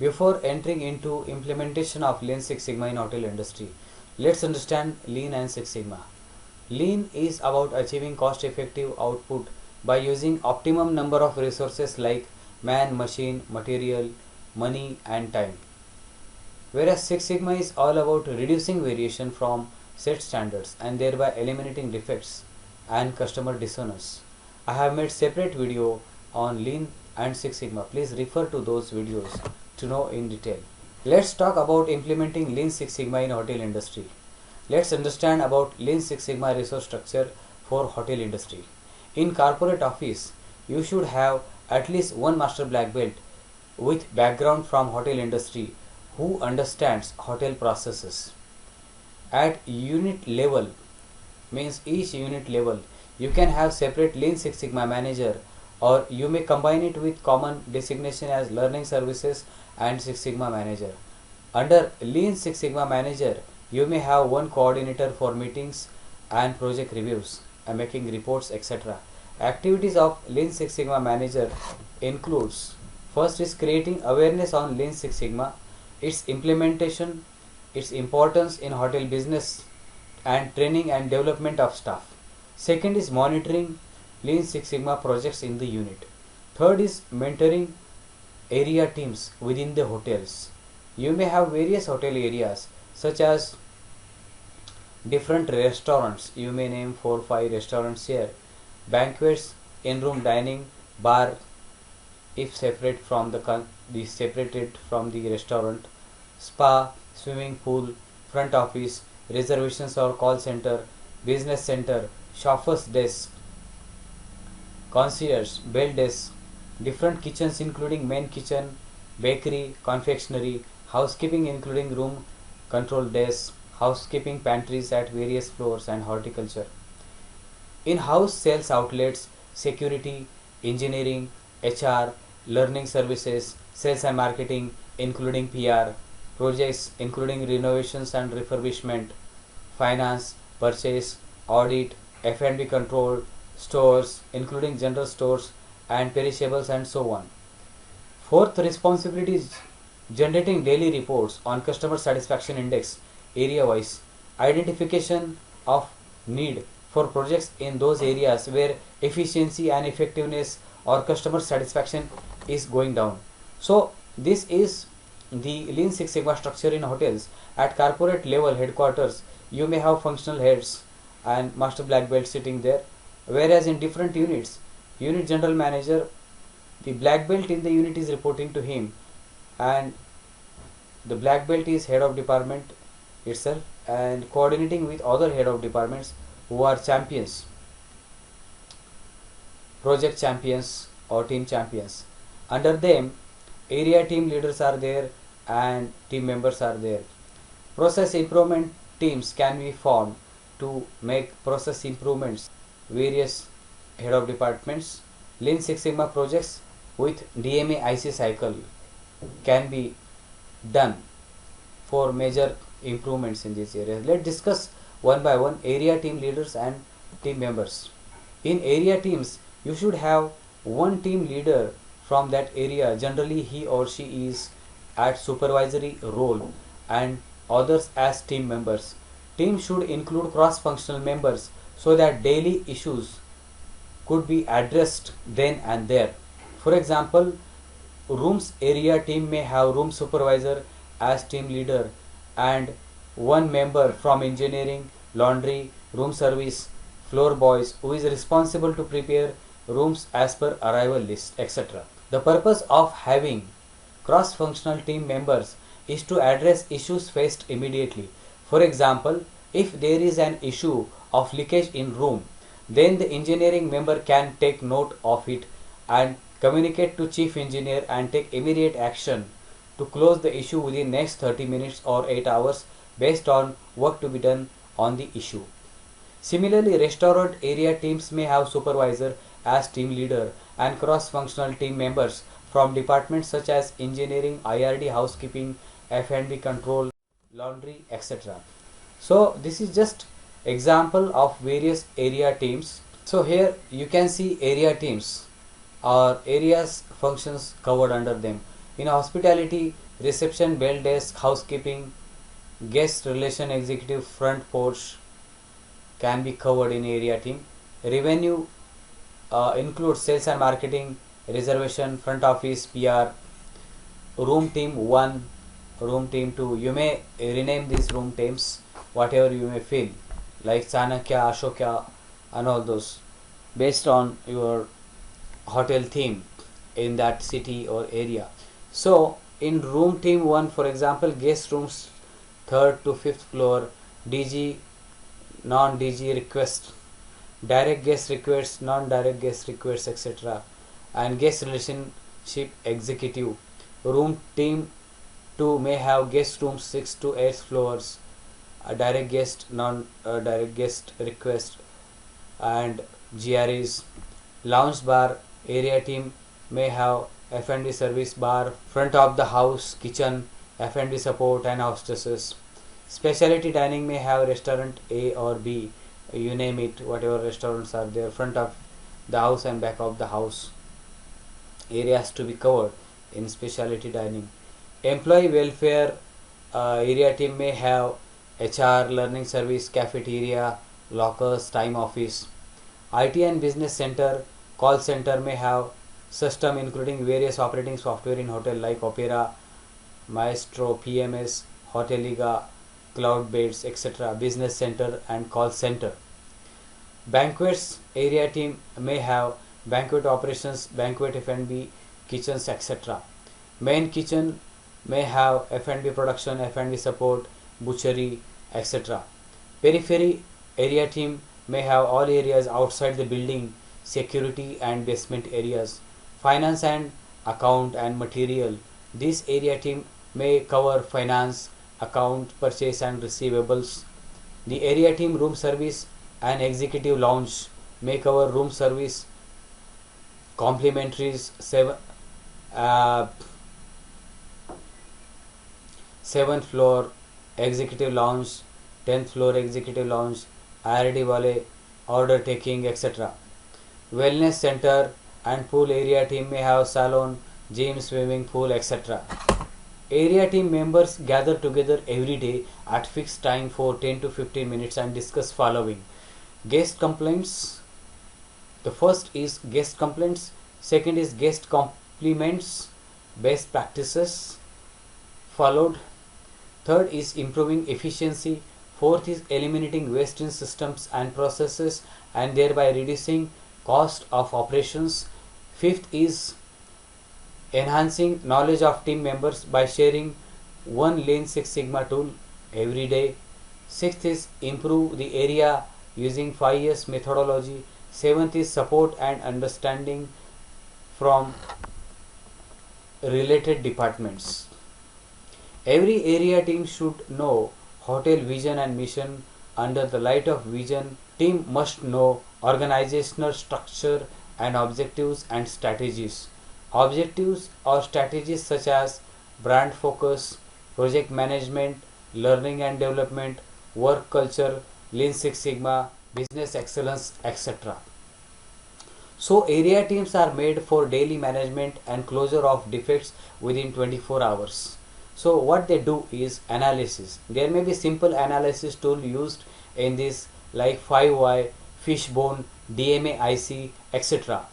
Before entering into implementation of Lean Six Sigma in hotel industry, let's understand Lean and Six Sigma. Lean is about achieving cost-effective output by using optimum number of resources like man, machine, material, money and time. Whereas Six Sigma is all about reducing variation from set standards and thereby eliminating defects and customer dissonance. I have made separate video on Lean and Six Sigma. Please refer to those videos to know in detail. Let's talk about implementing Lean Six Sigma in hotel industry. Let's understand about Lean Six Sigma resource structure for hotel industry. In corporate office, you should have at least one master black belt with background from hotel industry who understands hotel processes. At unit level, means each unit level, you can have separate Lean Six Sigma manager, or you may combine it with common designation as learning services and Six Sigma manager. Under Lean Six Sigma manager, you may have one coordinator for meetings and project reviews and making reports, etc. Activities of Lean Six Sigma manager includes: first is creating awareness on Lean Six Sigma, its implementation, its importance in hotel business and training and development of staff. Second is monitoring Lean Six Sigma projects in the unit. Third is mentoring area teams within the hotels. You may have various hotel areas such as different restaurants. You may name 4-5 restaurants here. Banquets, in-room dining, bar if separated from the restaurant, spa, swimming pool, front office, reservations or call center, business center, chauffeur's desk, concierge, bell desk, different kitchens including main kitchen, bakery, confectionery, housekeeping including room control desk, housekeeping pantries at various floors and horticulture. In-house sales outlets, security, engineering, HR, learning services, sales and marketing including PR, projects including renovations and refurbishment, finance, purchase, audit, F&B control, stores including general stores and perishables and so on. Fourth responsibility is generating daily reports on customer satisfaction index area wise, identification of need for projects in those areas where efficiency and effectiveness or customer satisfaction is going down. So this is the Lean Six Sigma structure in hotels. At corporate level headquarters, you may have functional heads and master black belt sitting there, whereas in different units, unit general manager, the black belt in the unit is reporting to him, and the black belt is head of department itself and coordinating with other head of departments who are champions, project champions or team champions. Under them, area team leaders are there and team members are there. Process improvement teams can be formed to make process improvements. Various head of departments. Lean Six Sigma projects with DMA IC cycle can be done for major improvements in this area. Let's discuss one by one area team leaders and team members. In area teams, you should have one team leader from that area. Generally, he or she is at supervisory role and others as team members. Team should include cross-functional members so that daily issues could be addressed then and there. For example, rooms area team may have room supervisor as team leader and one member from engineering, laundry, room service, floor boys who is responsible to prepare rooms as per arrival list, etc. The purpose of having cross-functional team members is to address issues faced immediately. For example, if there is an issue of leakage in room, then the engineering member can take note of it and communicate to chief engineer and take immediate action to close the issue within next 30 minutes or 8 hours based on work to be done on the issue. Similarly, restaurant area teams may have supervisor as team leader and cross-functional team members from departments such as engineering, IRD, housekeeping, F&B control, laundry, etc. So this is just example of various area teams. So here you can see area teams or areas functions covered under them. In hospitality, reception, bell desk, housekeeping, guest relation executive, front porch can be covered in area team. Revenue includes sales and marketing, reservation, front office, PR, room team 1, room team 2. You may rename these room teams whatever you may feel, like Chanakya, Ashokya, and all those, based on your hotel theme in that city or area. So in room team 1, for example, guest rooms 3rd to 5th floor, DG, non-DG request, direct guest requests, non-direct guest requests, etc., and guest relationship executive. Room team 2 may have guest rooms 6 to 8 floors, a direct guest, non-direct guest request, and GREs. Lounge bar area team may have F&B service, bar, front of the house, kitchen, F&B support, and hostesses. Specialty dining may have restaurant A or B, you name it, whatever restaurants are there, front of the house and back of the house areas to be covered in specialty dining. Employee welfare area team may have HR, learning service, cafeteria, lockers, time office. IT and business center, call center may have system including various operating software in hotel like Opera, Maestro, PMS, Hoteliga, Cloudbeds, etc. Business center and call center. Banquets area team may have banquet operations, banquet F&B, kitchens, etc. Main kitchen may have F&B production, F&B support, butchery, etc. Periphery area team may have all areas outside the building, security and basement areas. Finance and account and material. This area team may cover finance, account, purchase and receivables. The area team room service and executive lounge may cover room service, complimentaries, 7th floor executive lounge, 10th floor executive lounge, IRD wale, order taking, etc. Wellness center and pool area team may have salon, gym, swimming pool, etc. Area team members gather together every day at fixed time for 10 to 15 minutes and discuss following: guest complaints. The first is guest complaints, second is guest compliments, best practices followed, third is improving efficiency, fourth is eliminating waste in systems and processes and thereby reducing cost of operations, fifth is enhancing knowledge of team members by sharing one Lean Six Sigma tool every day, sixth is improve the area using 5 years methodology, seventh is support and understanding from related departments. Every area team should know hotel vision and mission. Under the light of vision, team must know organizational structure and objectives and strategies. Objectives or strategies such as brand focus, project management, learning and development, work culture, Lean Six Sigma, business excellence, etc. So area teams are made for daily management and closure of defects within 24 hours. So what they do is analysis. There may be simple analysis tool used in this like 5Y, Fishbone, DMA IC, etc.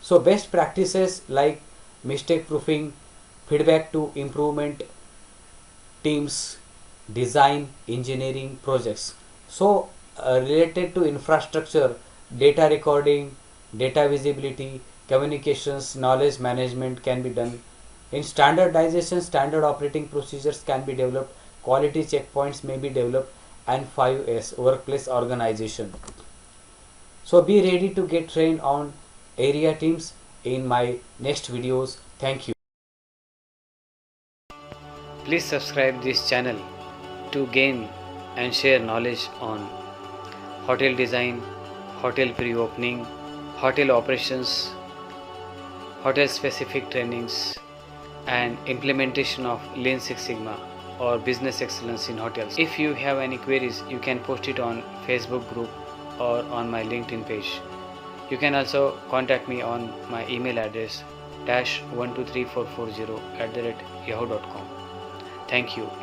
So best practices like mistake proofing, feedback to improvement teams, design, engineering projects. So related to infrastructure, data recording, data visibility, communications, knowledge management can be done. In standardization, standard operating procedures can be developed, quality checkpoints may be developed, and 5S, workplace organization. So be ready to get trained on area teams in my next videos. Thank you. Please subscribe this channel to gain and share knowledge on hotel design, hotel pre-opening, hotel operations, hotel specific trainings, and implementation of Lean Six Sigma or business excellence in hotels. If you have any queries, you can post it on Facebook group or on my LinkedIn page. You can also contact me on my email address #123440@yahoo.com. Thank you.